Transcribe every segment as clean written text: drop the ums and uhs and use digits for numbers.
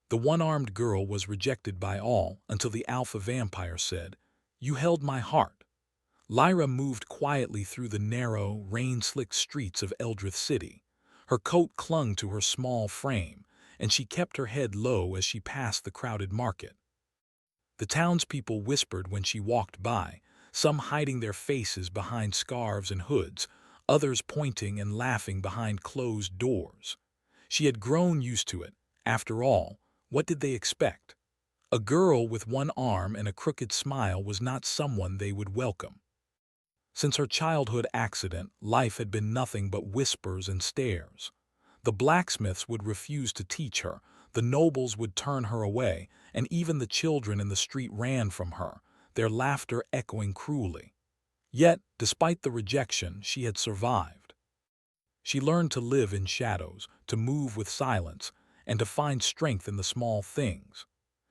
The one-armed girl was rejected by all until the alpha vampire said, "You held my heart." Lyra moved quietly through the narrow, rain-slicked streets of Eldrith City. Her coat clung to her small frame, and she kept her head low as she passed the crowded market. The townspeople whispered when she walked by, some hiding their faces behind scarves and hoods, others pointing and laughing behind closed doors. She had grown used to it. After all, what did they expect? A girl with one arm and a crooked smile was not someone they would welcome. Since her childhood accident, life had been nothing but whispers and stares. The blacksmiths would refuse to teach her, the nobles would turn her away, and even the children in the street ran from her, their laughter echoing cruelly. Yet, despite the rejection, she had survived. She learned to live in shadows, to move with silence, and to find strength in the small things.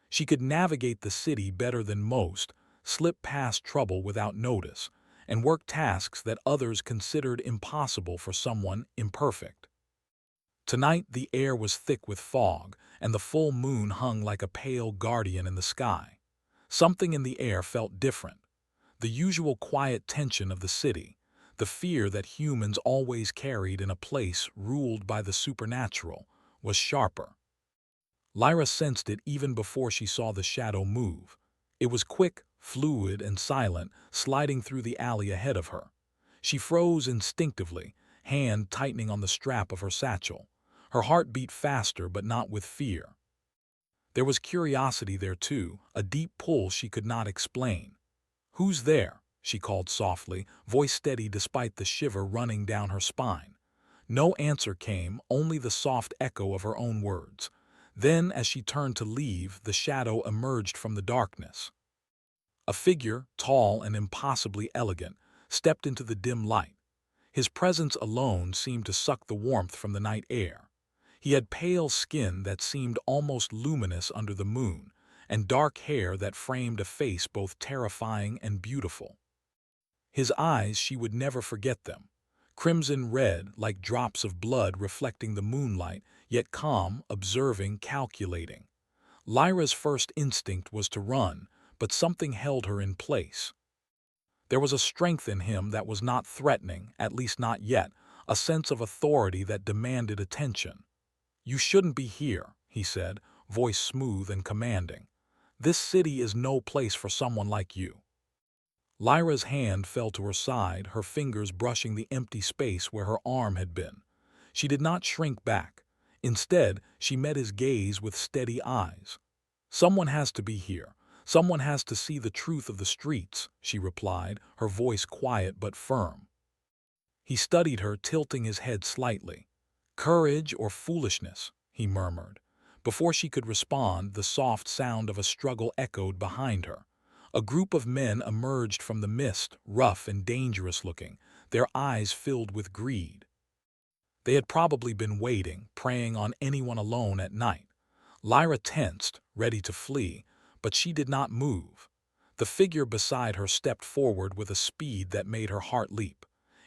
She could navigate the city better than most, slip past trouble without notice, and work tasks that others considered impossible for someone imperfect. Tonight the air was thick with fog, and the full moon hung like a pale guardian in the sky. Something in the air felt different. The usual quiet tension of the city, the fear that humans always carried in a place ruled by the supernatural, was sharper. Lyra sensed it even before she saw the shadow move. It was quick, fluid, and silent, sliding through the alley ahead of her. She froze instinctively, hand tightening on the strap of her satchel. Her heart beat faster, but not with fear. There was curiosity there too, a deep pull she could not explain. "Who's there?" she called softly, voice steady despite the shiver running down her spine. No answer came, only the soft echo of her own words. Then, as she turned to leave, the shadow emerged from the darkness. A figure, tall and impossibly elegant, stepped into the dim light. His presence alone seemed to suck the warmth from the night air. He had pale skin that seemed almost luminous under the moon, and dark hair that framed a face both terrifying and beautiful. His eyes, she would never forget them. Crimson red, like drops of blood reflecting the moonlight, yet calm, observing, calculating. Lyra's first instinct was to run, but something held her in place. There was a strength in him that was not threatening, at least not yet, a sense of authority that demanded attention. "You shouldn't be here," he said, voice smooth and commanding. "This city is no place for someone like you." Lyra's hand fell to her side, her fingers brushing the empty space where her arm had been. She did not shrink back. Instead, she met his gaze with steady eyes. "Someone has to be here. Someone has to see the truth of the streets," she replied, her voice quiet but firm. He studied her, tilting his head slightly. "Courage or foolishness?" he murmured. Before she could respond, the soft sound of a struggle echoed behind her. A group of men emerged from the mist, rough and dangerous-looking, their eyes filled with greed. They had probably been waiting, preying on anyone alone at night. Lyra tensed, ready to flee, but she did not move. The figure beside her stepped forward with a speed that made her heart leap.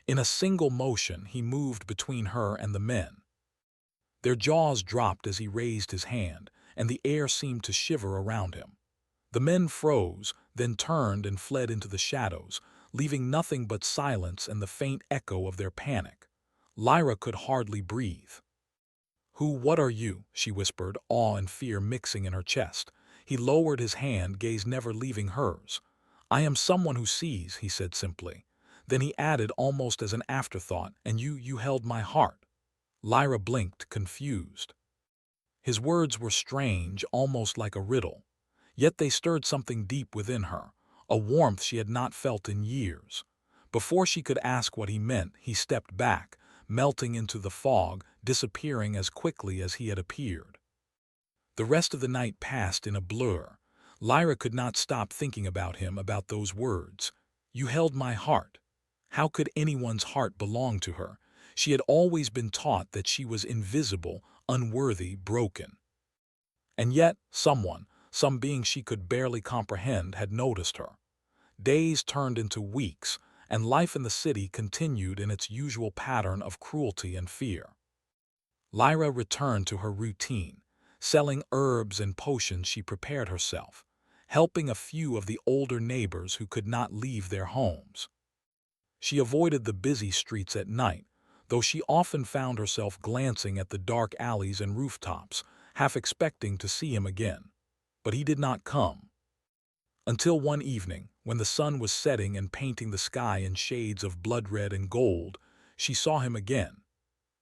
In a single motion, he moved between her and the men. Their jaws dropped as he raised his hand, and the air seemed to shiver around him. The men froze, then turned and fled into the shadows, leaving nothing but silence and the faint echo of their panic. Lyra could hardly breathe. What are you?" she whispered, awe and fear mixing in her chest. He lowered his hand, gaze never leaving hers. "I am someone who sees," he said simply. Then he added almost as an afterthought, "And you held my heart." Lyra blinked, confused. His words were strange, almost like a riddle. Yet they stirred something deep within her, a warmth she had not felt in years. Before she could ask what he meant, he stepped back, melting into the fog, disappearing as quickly as he had appeared. The rest of the night passed in a blur. Lyra could not stop thinking about him, about those words. "You held my heart." How could anyone's heart belong to her? She had always been taught that she was invisible, unworthy, broken. And yet, some being she could barely comprehend, had noticed her. Days turned into weeks, and life in the city continued in its usual pattern of cruelty and fear. Lyra returned to her routine. Selling herbs and potions, she prepared herself, helping a few of the older neighbors who could not leave their homes. She avoided the busy streets at night, though she often found herself glancing at the dark alleys and rooftops, half expecting to see him again. But he did not come. Until one evening, when the sun was setting and painting the sky in shades of blood red and gold, she saw him again.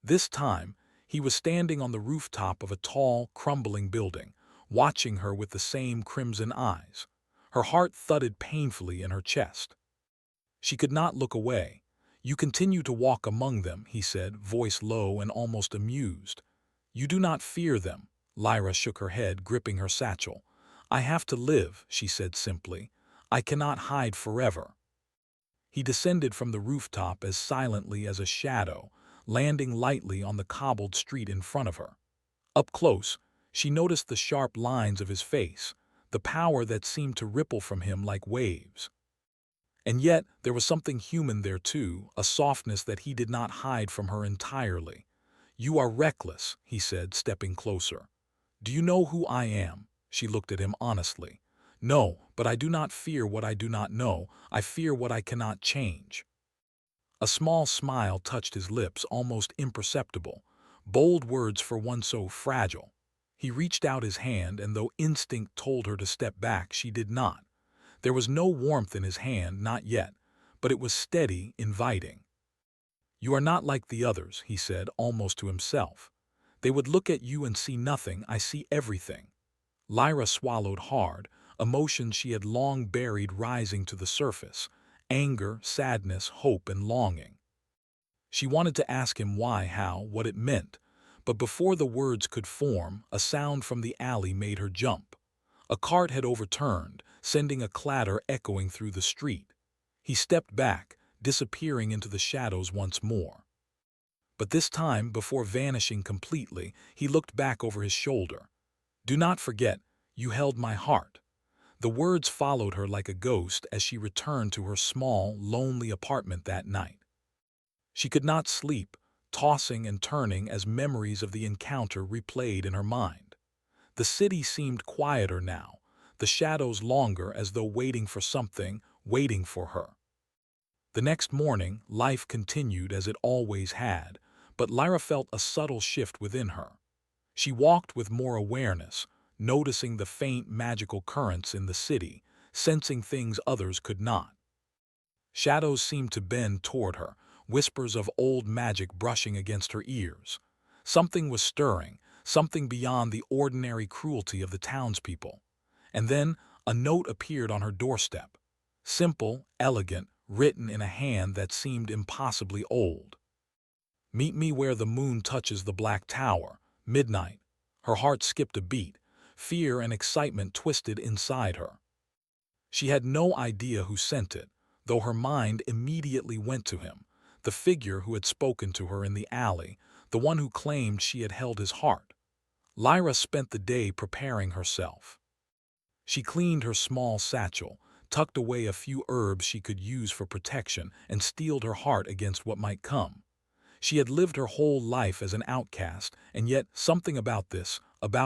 This time, he was standing on the rooftop of a tall, crumbling building, watching her with the same crimson eyes. Her heart thudded painfully in her chest. She could not look away. "You continue to walk among them," he said, voice low and almost amused. "You do not fear them." Lyra shook her head, gripping her satchel. "I have to live," she said simply. "I cannot hide forever." He descended from the rooftop as silently as a shadow, landing lightly on the cobbled street in front of her. Up close, she noticed the sharp lines of his face, the power that seemed to ripple from him like waves. And yet, there was something human there too, a softness that he did not hide from her entirely. "You are reckless," he said, stepping closer. "Do you know who I am?" She looked at him honestly. "No, but I do not fear what I do not know. I fear what I cannot change." A small smile touched his lips, almost imperceptible. Bold words for one so fragile. He reached out his hand, and though instinct told her to step back, she did not. There was no warmth in his hand, not yet, but it was steady, inviting. "You are not like the others," he said, almost to himself. "They would look at you and see nothing. I see everything." Lyra swallowed hard, emotions she had long buried rising to the surface: anger, sadness, hope, and longing. She wanted to ask him why, how, what it meant, but before the words could form, a sound from the alley made her jump. A cart had overturned, sending a clatter echoing through the street. He stepped back, disappearing into the shadows once more. But this time, before vanishing completely, he looked back over his shoulder. "Do not forget, you held my heart." The words followed her like a ghost as she returned to her small, lonely apartment that night. She could not sleep, tossing and turning as memories of the encounter replayed in her mind. The city seemed quieter now, the shadows longer, as though waiting for something, waiting for her. The next morning, life continued as it always had, but Lyra felt a subtle shift within her. She walked with more awareness, noticing the faint magical currents in the city, sensing things others could not. Shadows seemed to bend toward her, whispers of old magic brushing against her ears. Something was stirring, something beyond the ordinary cruelty of the townspeople. And then a note appeared on her doorstep. Simple, elegant, written in a hand that seemed impossibly old. "Meet me where the moon touches the black tower, midnight." Her heart skipped a beat. Fear and excitement twisted inside her. She had no idea who sent it, though her mind immediately went to him, the figure who had spoken to her in the alley, the one who claimed she had held his heart. Lyra spent the day preparing herself. She cleaned her small satchel, tucked away a few herbs she could use for protection, and steeled her heart against what might come. She had lived her whole life as an outcast, and yet something about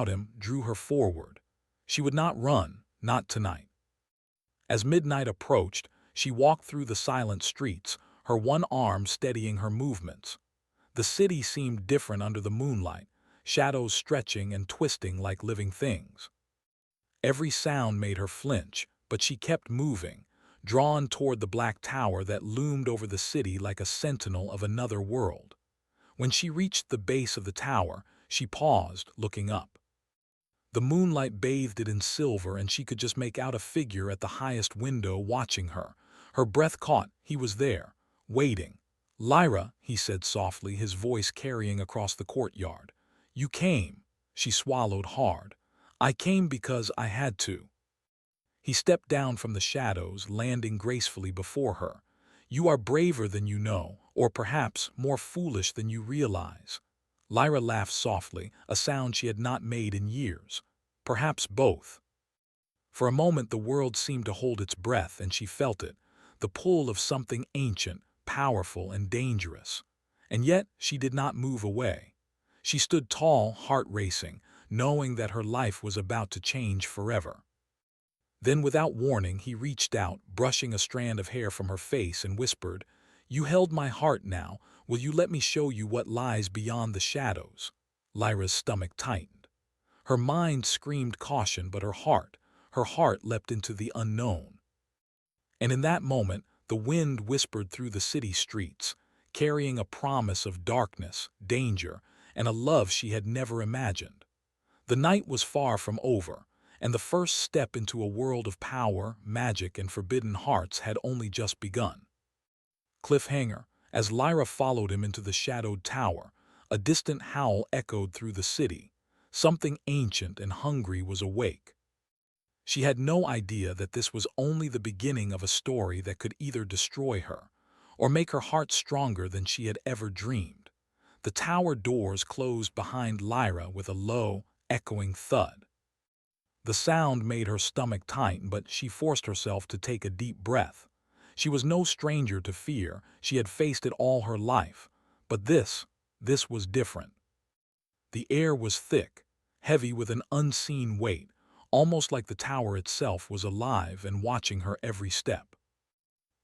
him, drew her forward. She would not run, not tonight. As midnight approached, she walked through the silent streets, her one arm steadying her movements. The city seemed different under the moonlight, shadows stretching and twisting like living things. Every sound made her flinch, but she kept moving, drawn toward the black tower that loomed over the city like a sentinel of another world. When she reached the base of the tower, she paused, looking up. The moonlight bathed it in silver, and she could just make out a figure at the highest window watching her. Her breath caught. He was there, waiting. "Lyra," he said softly, his voice carrying across the courtyard. "You came." She swallowed hard. "I came because I had to." He stepped down from the shadows, landing gracefully before her. "You are braver than you know, or perhaps more foolish than you realize." Lyra laughed softly, a sound she had not made in years. "Perhaps both." For a moment the world seemed to hold its breath, and she felt it, the pull of something ancient, powerful, and dangerous. And yet she did not move away. She stood tall, heart racing, knowing that her life was about to change forever. Then, without warning, he reached out, brushing a strand of hair from her face, and whispered, "You held my heart now. Will you let me show you what lies beyond the shadows?" Lyra's stomach tightened. Her mind screamed caution, but her heart leapt into the unknown. And in that moment, the wind whispered through the city streets, carrying a promise of darkness, danger, and a love she had never imagined. The night was far from over, and the first step into a world of power, magic, and forbidden hearts had only just begun. Cliffhanger. As Lyra followed him into the shadowed tower, a distant howl echoed through the city. Something ancient and hungry was awake. She had no idea that this was only the beginning of a story that could either destroy her or make her heart stronger than she had ever dreamed. The tower doors closed behind Lyra with a low, echoing thud. The sound made her stomach tighten, but she forced herself to take a deep breath. She was no stranger to fear. She had faced it all her life. But this was different. The air was thick, heavy with an unseen weight, almost like the tower itself was alive and watching her every step.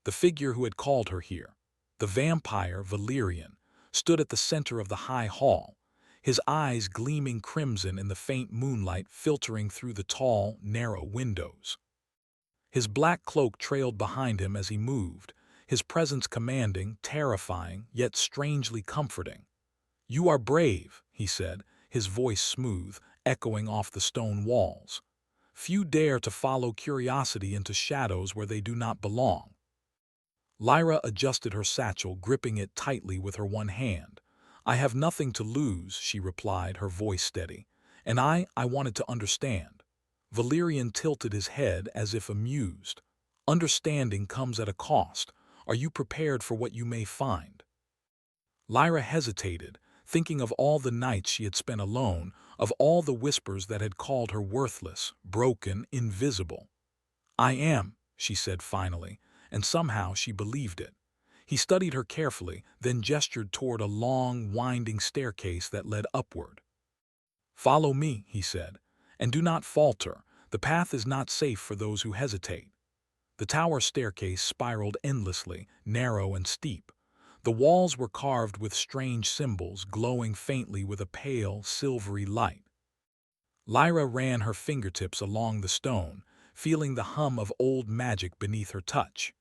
The figure who had called her here, the vampire Valerian, stood at the center of the high hall, his eyes gleaming crimson in the faint moonlight filtering through the tall, narrow windows. His black cloak trailed behind him as he moved, his presence commanding, terrifying, yet strangely comforting. "You are brave," he said, his voice smooth, echoing off the stone walls. "Few dare to follow curiosity into shadows where they do not belong." Lyra adjusted her satchel, gripping it tightly with her one hand. "I have nothing to lose," she replied, her voice steady. "And I wanted to understand." Valerian tilted his head as if amused. "Understanding comes at a cost. Are you prepared for what you may find?" Lyra hesitated, thinking of all the nights she had spent alone, of all the whispers that had called her worthless, broken, invisible. "I am," she said finally, and somehow she believed it. He studied her carefully, then gestured toward a long, winding staircase that led upward. "Follow me," he said, "and do not falter. The path is not safe for those who hesitate." The tower staircase spiraled endlessly, narrow and steep. The walls were carved with strange symbols, glowing faintly with a pale, silvery light. Lyra ran her fingertips along the stone, feeling the hum of old magic beneath her touch.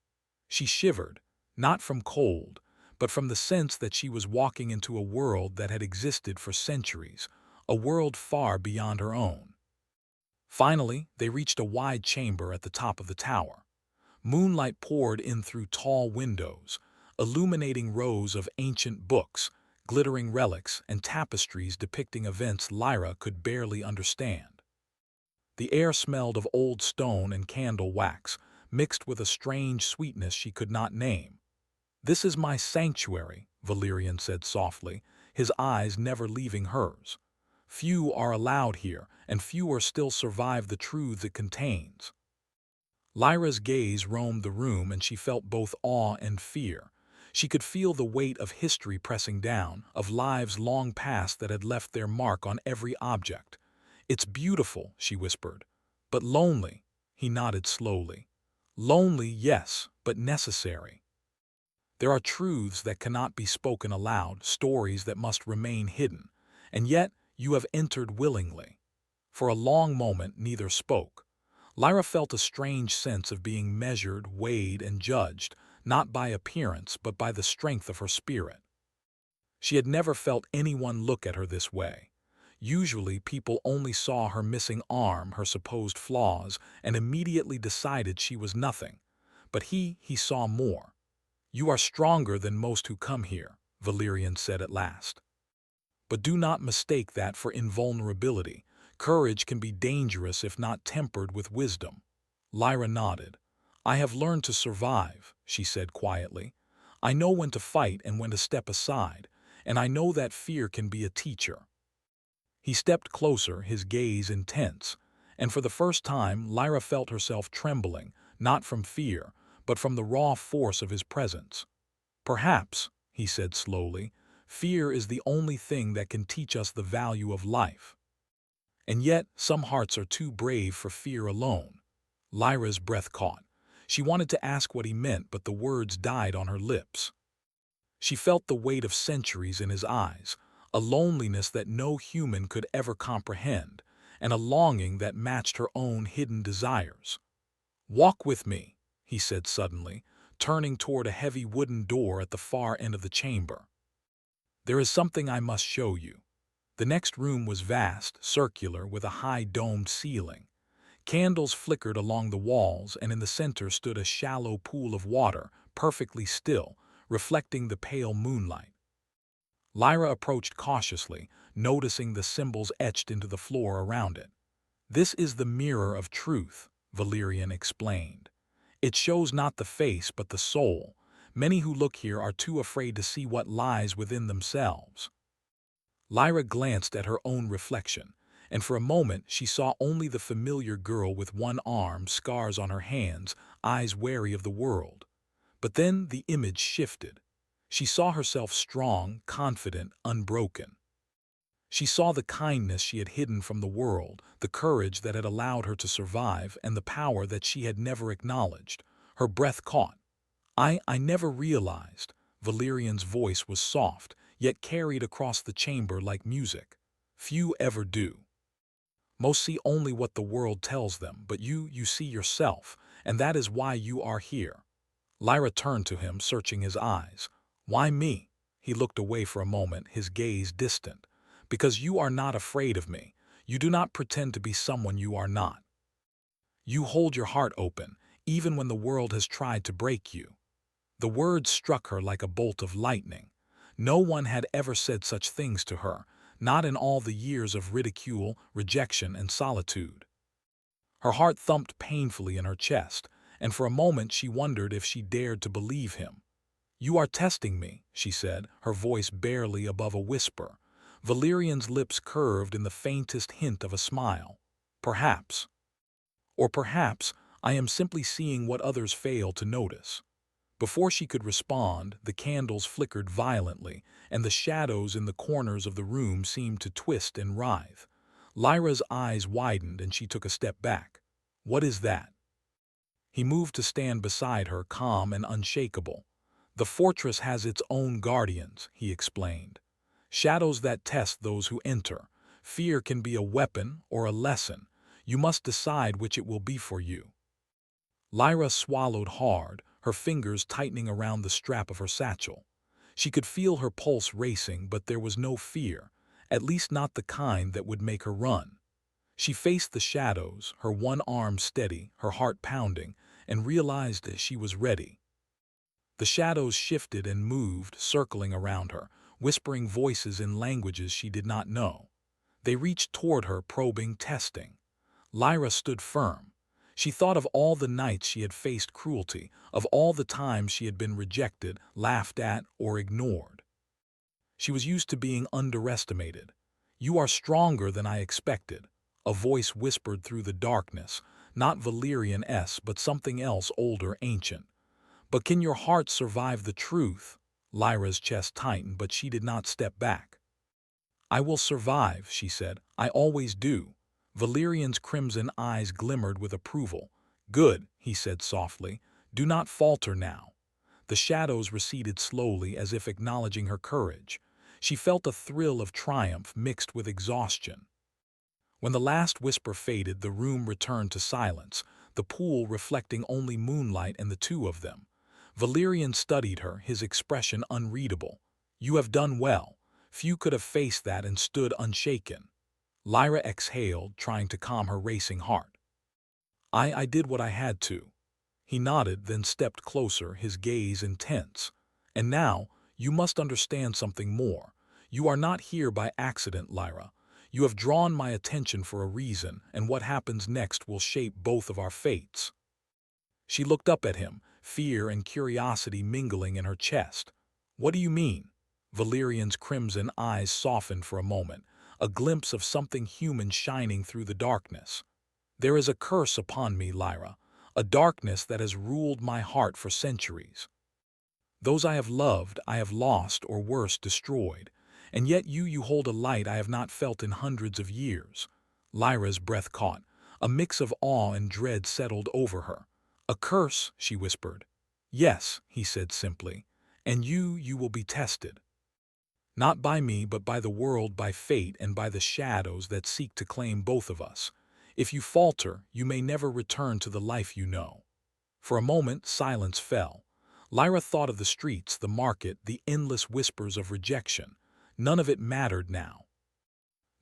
She shivered, not from cold, but from the sense that she was walking into a world that had existed for centuries, a world far beyond her own. Finally, they reached a wide chamber at the top of the tower. Moonlight poured in through tall windows, illuminating rows of ancient books, glittering relics, and tapestries depicting events Lyra could barely understand. The air smelled of old stone and candle wax, mixed with a strange sweetness she could not name. "This is my sanctuary," Valerian said softly, his eyes never leaving hers. "Few are allowed here, and fewer still survive the truths it contains." Lyra's gaze roamed the room, and she felt both awe and fear. She could feel the weight of history pressing down, of lives long past that had left their mark on every object. "It's beautiful," she whispered. "But lonely." He nodded slowly. "Lonely, yes, but necessary. There are truths that cannot be spoken aloud, stories that must remain hidden. And yet, you have entered willingly." For a long moment, neither spoke. Lyra felt a strange sense of being measured, weighed, and judged, not by appearance, but by the strength of her spirit. She had never felt anyone look at her this way. Usually, people only saw her missing arm, her supposed flaws, and immediately decided she was nothing. But he saw more. "You are stronger than most who come here," Valerian said at last. "But do not mistake that for invulnerability. Courage can be dangerous if not tempered with wisdom." Lyra nodded. "I have learned to survive," she said quietly. "I know when to fight and when to step aside, and I know that fear can be a teacher." He stepped closer, his gaze intense, and for the first time Lyra felt herself trembling, not from fear, but from the raw force of his presence. "Perhaps," he said slowly, "fear is the only thing that can teach us the value of life." And yet, some hearts are too brave for fear alone. Lyra's breath caught. She wanted to ask what he meant, but the words died on her lips. She felt the weight of centuries in his eyes, a loneliness that no human could ever comprehend, and a longing that matched her own hidden desires. "Walk with me," he said suddenly, turning toward a heavy wooden door at the far end of the chamber. "There is something I must show you." The next room was vast, circular, with a high domed ceiling. Candles flickered along the walls, and in the center stood a shallow pool of water, perfectly still, reflecting the pale moonlight. Lyra approached cautiously, noticing the symbols etched into the floor around it. "This is the mirror of truth," Valerian explained. "It shows not the face but the soul. Many who look here are too afraid to see what lies within themselves." Lyra glanced at her own reflection, and for a moment she saw only the familiar girl with one arm, scars on her hands, eyes wary of the world. But then the image shifted. She saw herself strong, confident, unbroken. She saw the kindness she had hidden from the world, the courage that had allowed her to survive, and the power that she had never acknowledged. Her breath caught. I never realized." Valerian's voice was soft, yet carried across the chamber like music. "Few ever do. Most see only what the world tells them, but you see yourself, and that is why you are here." Lyra turned to him, searching his eyes. "Why me?" He looked away for a moment, his gaze distant. "Because you are not afraid of me. You do not pretend to be someone you are not. You hold your heart open, even when the world has tried to break you." The words struck her like a bolt of lightning. No one had ever said such things to her, not in all the years of ridicule, rejection, and solitude. Her heart thumped painfully in her chest, and for a moment she wondered if she dared to believe him. "You are testing me," she said, her voice barely above a whisper. Valerian's lips curved in the faintest hint of a smile. "Perhaps. Or perhaps I am simply seeing what others fail to notice." Before she could respond, the candles flickered violently, and the shadows in the corners of the room seemed to twist and writhe. Lyra's eyes widened, and she took a step back. "What is that?" He moved to stand beside her, calm and unshakable. "The fortress has its own guardians," he explained. "Shadows that test those who enter. Fear can be a weapon or a lesson. You must decide which it will be for you." Lyra swallowed hard, her fingers tightening around the strap of her satchel. She could feel her pulse racing, but there was no fear, at least not the kind that would make her run. She faced the shadows, her one arm steady, her heart pounding, and realized that she was ready. The shadows shifted and moved, circling around her, whispering voices in languages she did not know. They reached toward her, probing, testing. Lyra stood firm. She thought of all the nights she had faced cruelty, of all the times she had been rejected, laughed at, or ignored. She was used to being underestimated. "You are stronger than I expected," a voice whispered through the darkness, not Valerian-esque, but something else older, ancient. "But can your heart survive the truth?" Lyra's chest tightened, but she did not step back. "I will survive," she said. "I always do." Valerian's crimson eyes glimmered with approval. "Good," he said softly. "Do not falter now." The shadows receded slowly, as if acknowledging her courage. She felt a thrill of triumph mixed with exhaustion. When the last whisper faded, the room returned to silence, the pool reflecting only moonlight and the two of them. Valerian studied her, his expression unreadable. "You have done well. Few could have faced that and stood unshaken." Lyra exhaled, trying to calm her racing heart. I did what I had to." He nodded, then stepped closer, his gaze intense. "And now, you must understand something more. You are not here by accident, Lyra. You have drawn my attention for a reason, and what happens next will shape both of our fates." She looked up at him, fear and curiosity mingling in her chest. "What do you mean?" Valerian's crimson eyes softened for a moment, a glimpse of something human shining through the darkness. "There is a curse upon me, Lyra, a darkness that has ruled my heart for centuries. Those I have loved, I have lost, or worse, destroyed. And yet you hold a light I have not felt in hundreds of years." Lyra's breath caught. A mix of awe and dread settled over her. "A curse," she whispered. "Yes," he said simply. "And you will be tested. Not by me, but by the world, by fate, and by the shadows that seek to claim both of us. If you falter, you may never return to the life you know." For a moment, silence fell. Lyra thought of the streets, the market, the endless whispers of rejection. None of it mattered now.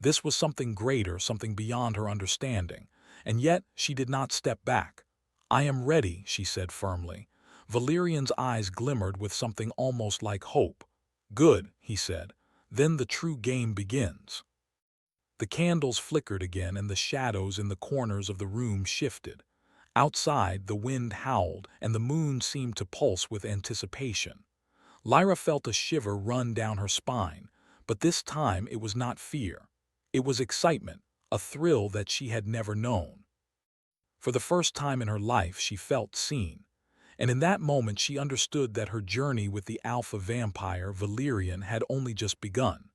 This was something greater, something beyond her understanding. And yet, she did not step back. "I am ready," she said firmly. Valerian's eyes glimmered with something almost like hope. "Good," he said. "Then the true game begins." The candles flickered again, and the shadows in the corners of the room shifted. Outside, the wind howled, and the moon seemed to pulse with anticipation. Lyra felt a shiver run down her spine, but this time it was not fear. It was excitement, a thrill that she had never known. For the first time in her life, she felt seen. And in that moment she understood that her journey with the alpha vampire Valerian had only just begun.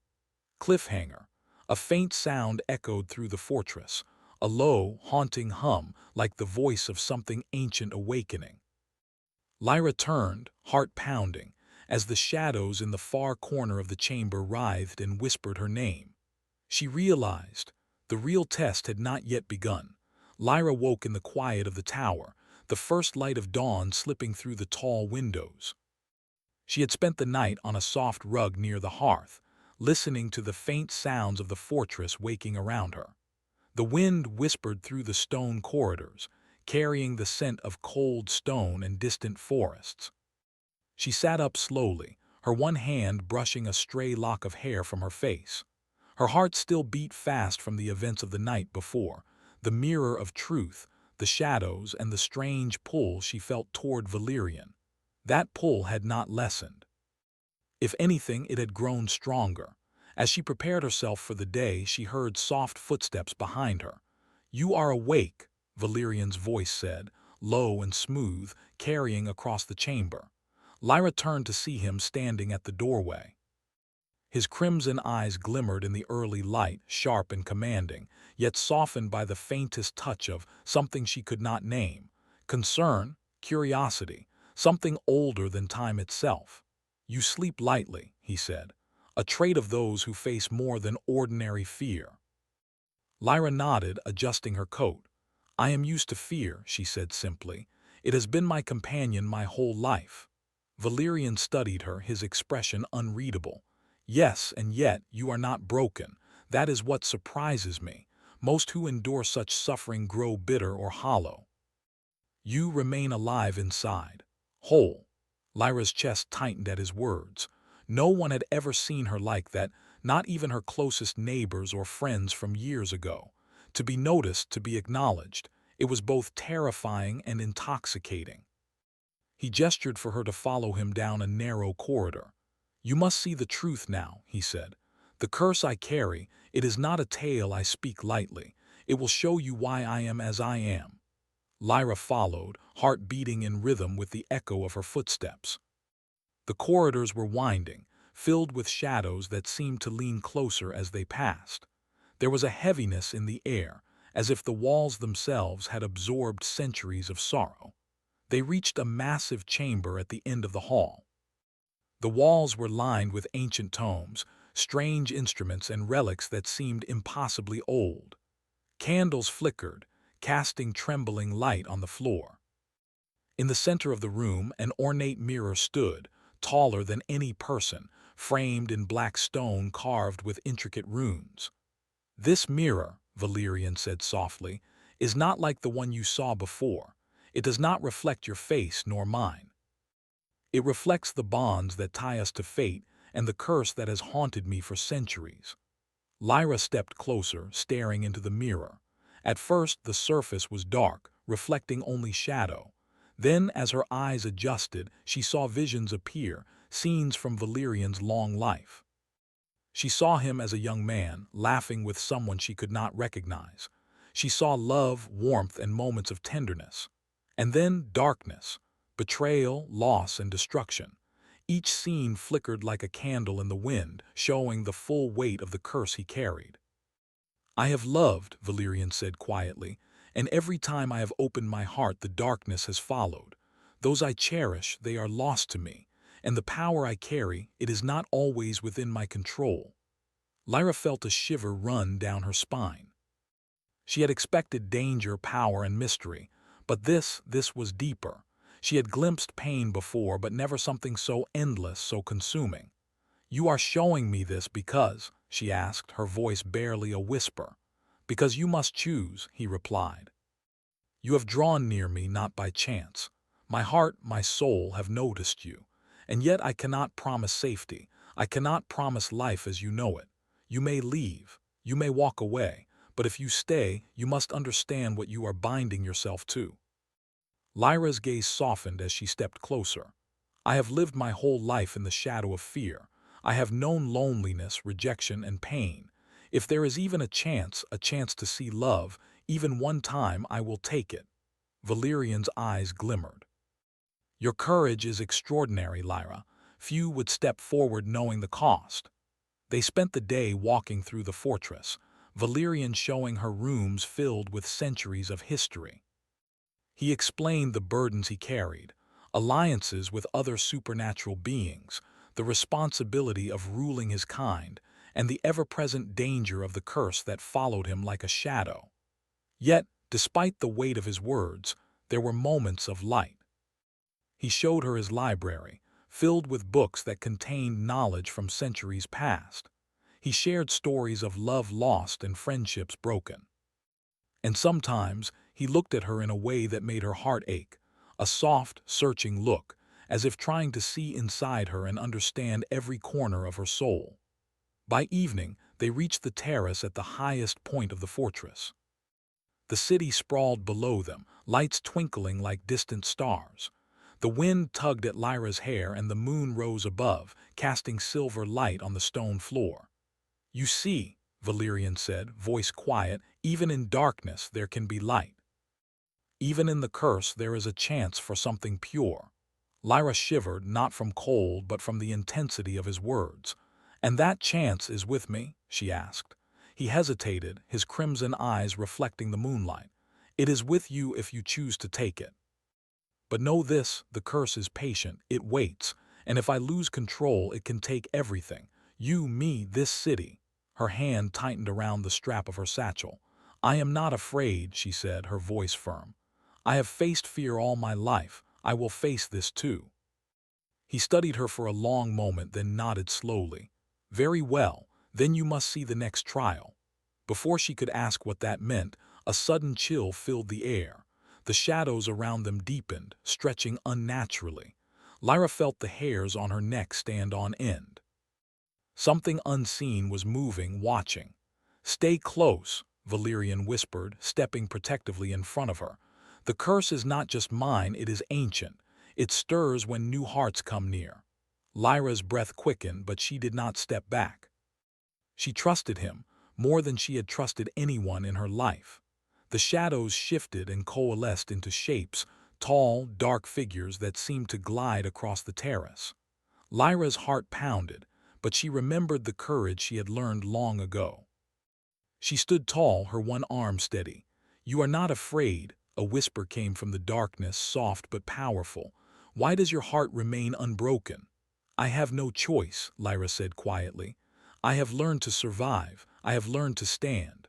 Cliffhanger. A faint sound echoed through the fortress, a low, haunting hum like the voice of something ancient awakening. Lyra turned, heart pounding, as the shadows in the far corner of the chamber writhed and whispered her name. She realized the real test had not yet begun. Lyra woke in the quiet of the tower, the first light of dawn slipping through the tall windows. She had spent the night on a soft rug near the hearth, listening to the faint sounds of the fortress waking around her. The wind whispered through the stone corridors, carrying the scent of cold stone and distant forests. She sat up slowly, her one hand brushing a stray lock of hair from her face. Her heart still beat fast from the events of the night before, the mirror of truth, the shadows, and the strange pull she felt toward Valerian. That pull had not lessened. If anything, it had grown stronger. As she prepared herself for the day, she heard soft footsteps behind her. "You are awake," Valerian's voice said, low and smooth, carrying across the chamber. Lyra turned to see him standing at the doorway. His crimson eyes glimmered in the early light, sharp and commanding, yet softened by the faintest touch of something she could not name. Concern, curiosity, something older than time itself. "You sleep lightly," he said, "a trait of those who face more than ordinary fear." Lyra nodded, adjusting her coat. "I am used to fear," she said simply. "It has been my companion my whole life." Valerian studied her, his expression unreadable. "Yes, and yet you are not broken. That is what surprises me. Most who endure such suffering grow bitter or hollow. You remain alive inside, whole." Lyra's chest tightened at his words. No one had ever seen her like that, not even her closest neighbors or friends from years ago. To be noticed, to be acknowledged, it was both terrifying and intoxicating. He gestured for her to follow him down a narrow corridor. "You must see the truth now," he said. "The curse I carry, it is not a tale I speak lightly. It will show you why I am as I am." Lyra followed, heart beating in rhythm with the echo of her footsteps. The corridors were winding, filled with shadows that seemed to lean closer as they passed. There was a heaviness in the air, as if the walls themselves had absorbed centuries of sorrow. They reached a massive chamber at the end of the hall. The walls were lined with ancient tomes, strange instruments and relics that seemed impossibly old. Candles flickered, casting trembling light on the floor. In the center of the room, an ornate mirror stood, taller than any person, framed in black stone carved with intricate runes. "This mirror," Valerian said softly, "is not like the one you saw before. It does not reflect your face nor mine. It reflects the bonds that tie us to fate and the curse that has haunted me for centuries." Lyra stepped closer, staring into the mirror. At first, the surface was dark, reflecting only shadow. Then, as her eyes adjusted, she saw visions appear, scenes from Valerian's long life. She saw him as a young man, laughing with someone she could not recognize. She saw love, warmth, and moments of tenderness. And then darkness, betrayal, loss, and destruction. Each scene flickered like a candle in the wind, showing the full weight of the curse he carried. I have loved, Valerian said quietly, and every time I have opened my heart the darkness has followed. Those I cherish, they are lost to me, and the power I carry, it is not always within my control. Lyra felt a shiver run down her spine. She had expected danger, power, and mystery, but this was deeper. She had glimpsed pain before, but never something so endless, so consuming. "You are showing me this because," she asked, her voice barely a whisper. "Because you must choose," he replied. "You have drawn near me not by chance. My heart, my soul have noticed you. And yet I cannot promise safety. I cannot promise life as you know it. You may leave, you may walk away, but if you stay, you must understand what you are binding yourself to." Lyra's gaze softened as she stepped closer. "I have lived my whole life in the shadow of fear. I have known loneliness, rejection, and pain. If there is even a chance to see love, even one time, I will take it." Valerian's eyes glimmered. "Your courage is extraordinary, Lyra. Few would step forward knowing the cost." They spent the day walking through the fortress, Valerian showing her rooms filled with centuries of history. He explained the burdens he carried, alliances with other supernatural beings, the responsibility of ruling his kind, and the ever-present danger of the curse that followed him like a shadow. Yet, despite the weight of his words, there were moments of light. He showed her his library, filled with books that contained knowledge from centuries past. He shared stories of love lost and friendships broken. And sometimes he looked at her in a way that made her heart ache, a soft, searching look, as if trying to see inside her and understand every corner of her soul. By evening, they reached the terrace at the highest point of the fortress. The city sprawled below them, lights twinkling like distant stars. The wind tugged at Lyra's hair and the moon rose above, casting silver light on the stone floor. "You see," Valerian said, voice quiet, "even in darkness there can be light. Even in the curse there is a chance for something pure." Lyra shivered, not from cold but from the intensity of his words. "And that chance is with me?" she asked. He hesitated, his crimson eyes reflecting the moonlight. "It is with you if you choose to take it. But know this, the curse is patient, it waits, and if I lose control it can take everything. You, me, this city." Her hand tightened around the strap of her satchel. "I am not afraid," she said, her voice firm. "I have faced fear all my life. I will face this too." He studied her for a long moment, then nodded slowly. "Very well, then you must see the next trial." Before she could ask what that meant, a sudden chill filled the air. The shadows around them deepened, stretching unnaturally. Lyra felt the hairs on her neck stand on end. Something unseen was moving, watching. "Stay close," Valerian whispered, stepping protectively in front of her. "The curse is not just mine, it is ancient. It stirs when new hearts come near." Lyra's breath quickened, but she did not step back. She trusted him, more than she had trusted anyone in her life. The shadows shifted and coalesced into shapes, tall, dark figures that seemed to glide across the terrace. Lyra's heart pounded, but she remembered the courage she had learned long ago. She stood tall, her one arm steady. "You are not afraid," a whisper came from the darkness, soft but powerful. "Why does your heart remain unbroken?" "I have no choice," Lyra said quietly. "I have learned to survive. I have learned to stand."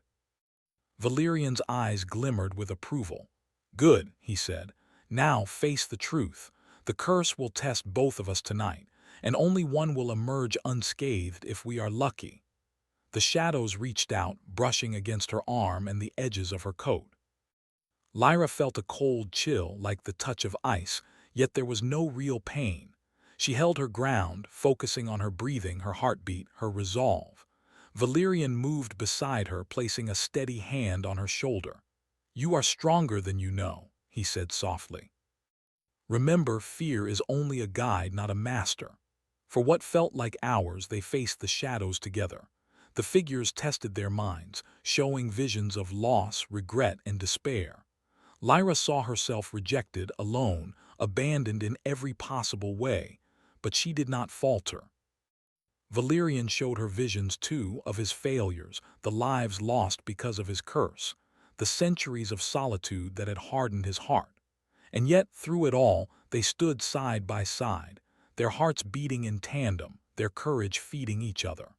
Valerian's eyes glimmered with approval. "Good," he said. "Now face the truth. The curse will test both of us tonight, and only one will emerge unscathed if we are lucky." The shadows reached out, brushing against her arm and the edges of her coat. Lyra felt a cold chill, like the touch of ice, yet there was no real pain. She held her ground, focusing on her breathing, her heartbeat, her resolve. Valerian moved beside her, placing a steady hand on her shoulder. "You are stronger than you know," he said softly. "Remember, fear is only a guide, not a master." For what felt like hours, they faced the shadows together. The figures tested their minds, showing visions of loss, regret, and despair. Lyra saw herself rejected, alone, abandoned in every possible way, but she did not falter. Valerian showed her visions, too, of his failures, the lives lost because of his curse, the centuries of solitude that had hardened his heart. And yet, through it all, they stood side by side, their hearts beating in tandem, their courage feeding each other.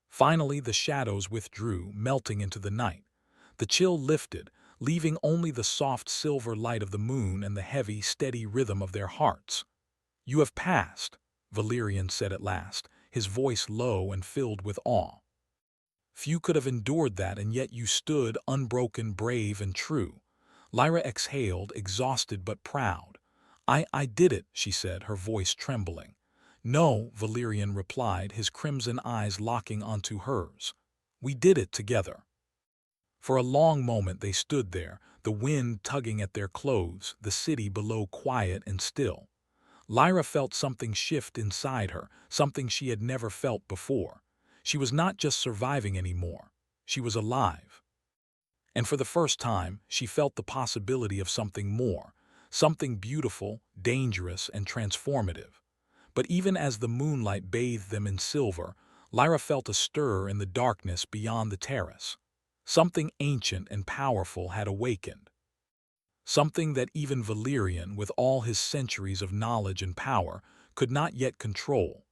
Finally, the shadows withdrew, melting into the night. The chill lifted, leaving only the soft silver light of the moon and the heavy, steady rhythm of their hearts. "You have passed," Valerian said at last, his voice low and filled with awe. "Few could have endured that, and yet you stood, unbroken, brave, and true." Lyra exhaled, exhausted but proud. I did it," she said, her voice trembling. "No," Valerian replied, his crimson eyes locking onto hers. "We did it together." For a long moment they stood there, the wind tugging at their clothes, the city below quiet and still. Lyra felt something shift inside her, something she had never felt before. She was not just surviving anymore. She was alive. And for the first time, she felt the possibility of something more, something beautiful, dangerous, and transformative. But even as the moonlight bathed them in silver, Lyra felt a stir in the darkness beyond the terrace. Something ancient and powerful had awakened. Something that even Valerian, with all his centuries of knowledge and power, could not yet control.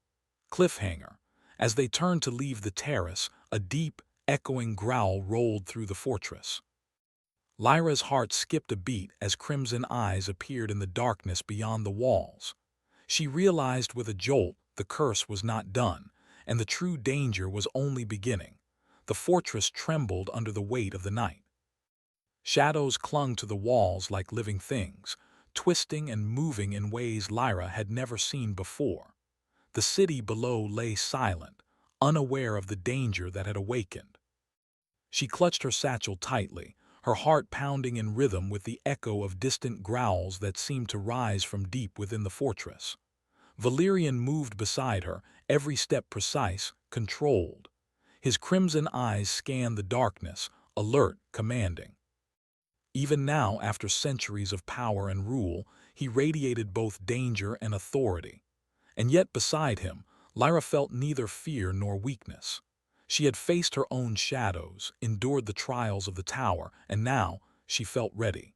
Cliffhanger. As they turned to leave the terrace, a deep, echoing growl rolled through the fortress. Lyra's heart skipped a beat as crimson eyes appeared in the darkness beyond the walls. She realized with a jolt the curse was not done, and the true danger was only beginning. The fortress trembled under the weight of the night. Shadows clung to the walls like living things, twisting and moving in ways Lyra had never seen before. The city below lay silent, unaware of the danger that had awakened. She clutched her satchel tightly, her heart pounding in rhythm with the echo of distant growls that seemed to rise from deep within the fortress. Valerian moved beside her, every step precise, controlled. His crimson eyes scanned the darkness, alert, commanding. Even now, after centuries of power and rule, he radiated both danger and authority. And yet beside him, Lyra felt neither fear nor weakness. She had faced her own shadows, endured the trials of the tower, and now she felt ready.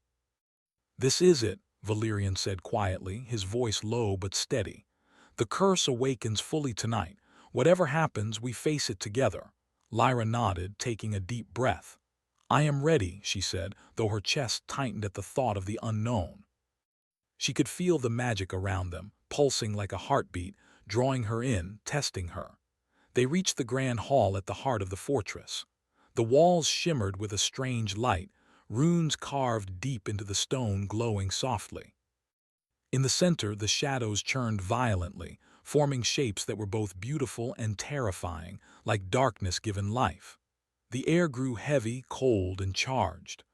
"This is it," Valerian said quietly, his voice low but steady. "The curse awakens fully tonight. Whatever happens, we face it together." Lyra nodded, taking a deep breath. "I am ready," she said, though her chest tightened at the thought of the unknown. She could feel the magic around them, pulsing like a heartbeat, drawing her in, testing her. They reached the grand hall at the heart of the fortress. The walls shimmered with a strange light, runes carved deep into the stone glowing softly. In the center, the shadows churned violently, forming shapes that were both beautiful and terrifying, like darkness given life. The air grew heavy, cold, and charged.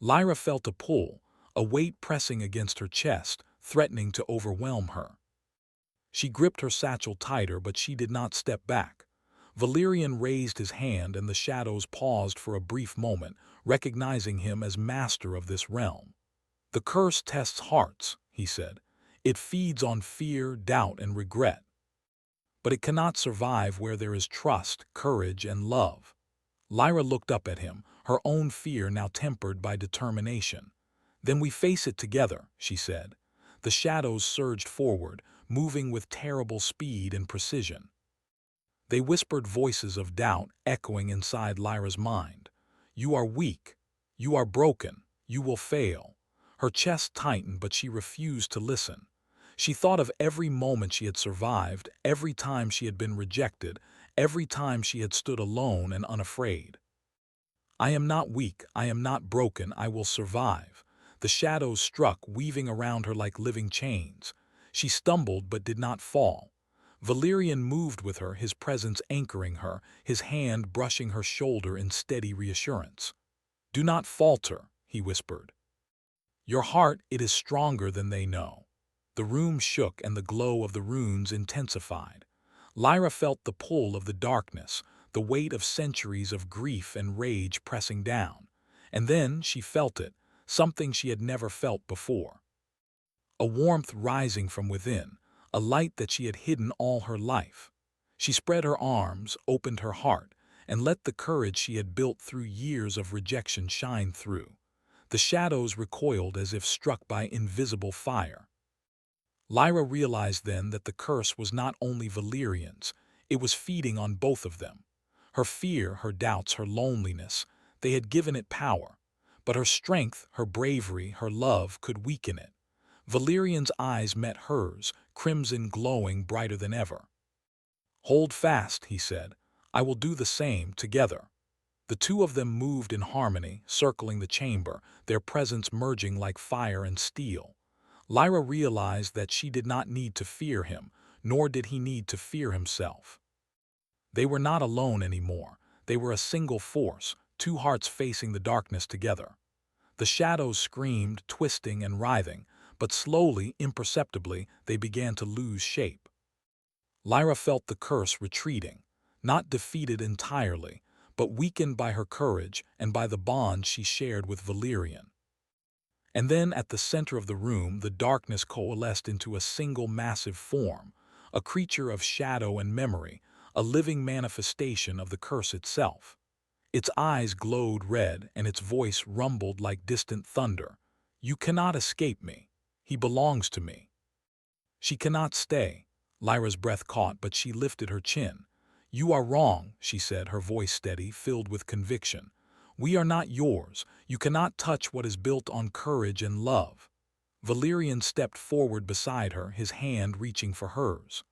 Lyra felt a pull, a weight pressing against her chest, threatening to overwhelm her. She gripped her satchel tighter, but she did not step back. Valerian raised his hand, and the shadows paused for a brief moment, recognizing him as master of this realm. "The curse tests hearts," he said. "It feeds on fear, doubt, and regret. But it cannot survive where there is trust, courage, and love." Lyra looked up at him, her own fear now tempered by determination. "Then we face it together," she said. The shadows surged forward, moving with terrible speed and precision. They whispered voices of doubt echoing inside Lyra's mind. "You are weak. You are broken. You will fail." Her chest tightened, but she refused to listen. She thought of every moment she had survived, every time she had been rejected, every time she had stood alone and unafraid. "I am not weak, I am not broken, I will survive." The shadows struck, weaving around her like living chains. She stumbled but did not fall. Valerian moved with her, his presence anchoring her, his hand brushing her shoulder in steady reassurance. "Do not falter," he whispered. "Your heart, it is stronger than they know." The room shook and the glow of the runes intensified. Lyra felt the pull of the darkness, the weight of centuries of grief and rage pressing down. And then she felt it, something she had never felt before. A warmth rising from within, a light that she had hidden all her life. She spread her arms, opened her heart, and let the courage she had built through years of rejection shine through. The shadows recoiled as if struck by invisible fire. Lyra realized then that the curse was not only Valyrian's, it was feeding on both of them. Her fear, her doubts, her loneliness, they had given it power. But her strength, her bravery, her love could weaken it. Valyrian's eyes met hers, crimson glowing brighter than ever. "Hold fast," he said. "I will do the same, together." The two of them moved in harmony, circling the chamber, their presence merging like fire and steel. Lyra realized that she did not need to fear him, nor did he need to fear himself. They were not alone anymore. They were a single force, two hearts facing the darkness together. The shadows screamed, twisting and writhing, but slowly, imperceptibly, they began to lose shape. Lyra felt the curse retreating, not defeated entirely, but weakened by her courage and by the bond she shared with Valyrian. And then, at the center of the room, the darkness coalesced into a single massive form, a creature of shadow and memory, a living manifestation of the curse itself. Its eyes glowed red, and its voice rumbled like distant thunder. "You cannot escape me. He belongs to me." "She cannot stay." Lyra's breath caught, but she lifted her chin. "You are wrong," she said, her voice steady, filled with conviction. "We are not yours. You cannot touch what is built on courage and love." Valyrian stepped forward beside her, his hand reaching for hers.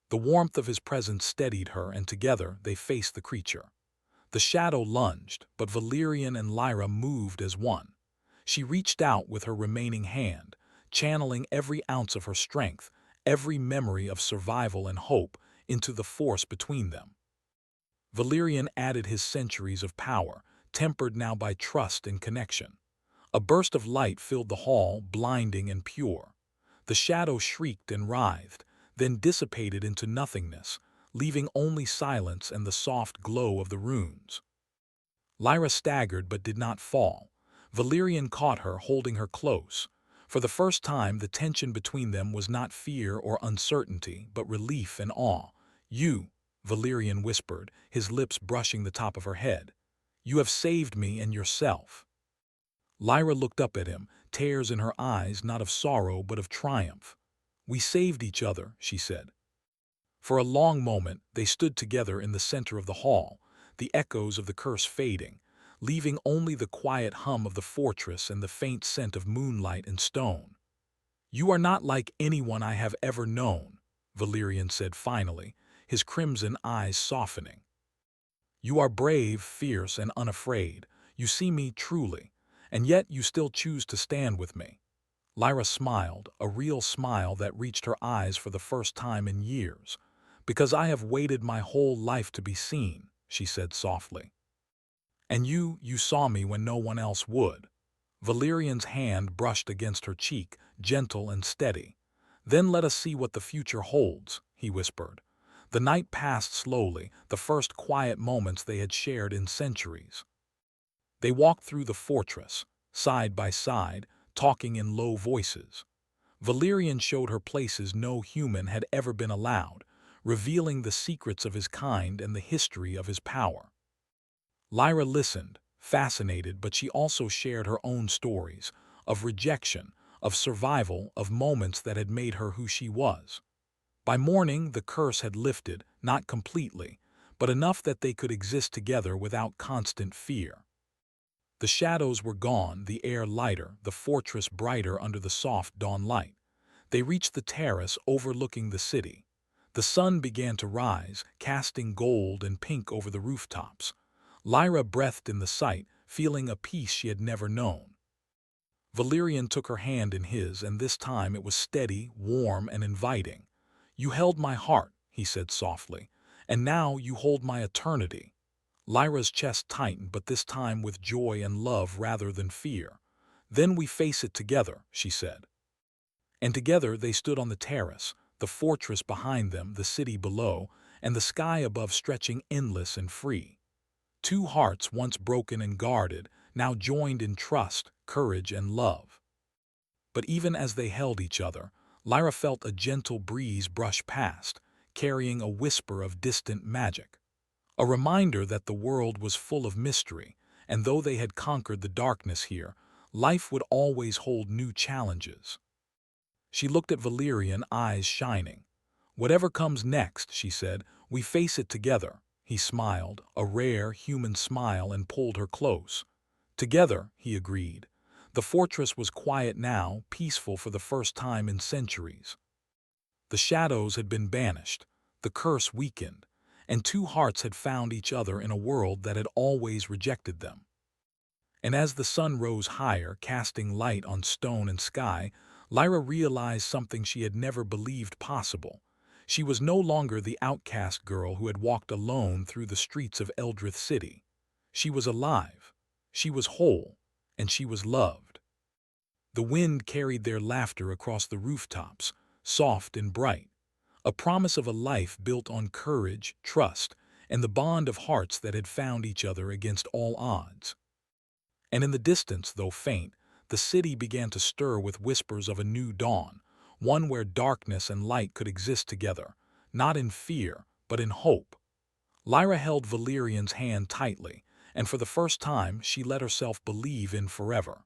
The warmth of his presence steadied her, and together they faced the creature. The shadow lunged, but Valyrian and Lyra moved as one. She reached out with her remaining hand, channeling every ounce of her strength, every memory of survival and hope, into the force between them. Valyrian added his centuries of power, tempered now by trust and connection. A burst of light filled the hall, blinding and pure. The shadow shrieked and writhed, then dissipated into nothingness, leaving only silence and the soft glow of the runes. Lyra staggered but did not fall. Valyrian caught her, holding her close. For the first time, the tension between them was not fear or uncertainty, but relief and awe. "You," Valyrian whispered, his lips brushing the top of her head. "You have saved me and yourself." Lyra looked up at him, tears in her eyes, not of sorrow but of triumph. "We saved each other," she said. For a long moment, they stood together in the center of the hall, the echoes of the curse fading, leaving only the quiet hum of the fortress and the faint scent of moonlight and stone. "You are not like anyone I have ever known," Valyrian said finally, his crimson eyes softening. "You are brave, fierce, and unafraid. You see me truly, and yet you still choose to stand with me." Lyra smiled, a real smile that reached her eyes for the first time in years. "Because I have waited my whole life to be seen," she said softly. "And you saw me when no one else would." Valyrian's hand brushed against her cheek, gentle and steady. "Then let us see what the future holds," he whispered. The night passed slowly, the first quiet moments they had shared in centuries. They walked through the fortress, side by side, talking in low voices. Valyrian showed her places no human had ever been allowed, revealing the secrets of his kind and the history of his power. Lyra listened, fascinated, but she also shared her own stories, of rejection, of survival, of moments that had made her who she was. By morning, the curse had lifted, not completely, but enough that they could exist together without constant fear. The shadows were gone, the air lighter, the fortress brighter under the soft dawn light. They reached the terrace overlooking the city. The sun began to rise, casting gold and pink over the rooftops. Lyra breathed in the sight, feeling a peace she had never known. Valyrian took her hand in his, and this time it was steady, warm, and inviting. "You held my heart," he said softly, "and now you hold my eternity." Lyra's chest tightened, but this time with joy and love rather than fear. "Then we face it together," she said. And together they stood on the terrace, the fortress behind them, the city below, and the sky above stretching endless and free. Two hearts once broken and guarded, now joined in trust, courage, and love. But even as they held each other, Lyra felt a gentle breeze brush past, carrying a whisper of distant magic. A reminder that the world was full of mystery, and though they had conquered the darkness here, life would always hold new challenges. She looked at Valerian, eyes shining. "Whatever comes next," she said, "we face it together." He smiled, a rare human smile, and pulled her close. "Together," he agreed. The fortress was quiet now, peaceful for the first time in centuries. The shadows had been banished, the curse weakened, and two hearts had found each other in a world that had always rejected them. And as the sun rose higher, casting light on stone and sky, Lyra realized something she had never believed possible. She was no longer the outcast girl who had walked alone through the streets of Eldrith City. She was alive, she was whole, and she was loved. The wind carried their laughter across the rooftops, soft and bright, a promise of a life built on courage, trust, and the bond of hearts that had found each other against all odds. And in the distance, though faint, the city began to stir with whispers of a new dawn, one where darkness and light could exist together, not in fear, but in hope. Lyra held Valerian's hand tightly, and for the first time she let herself believe in forever.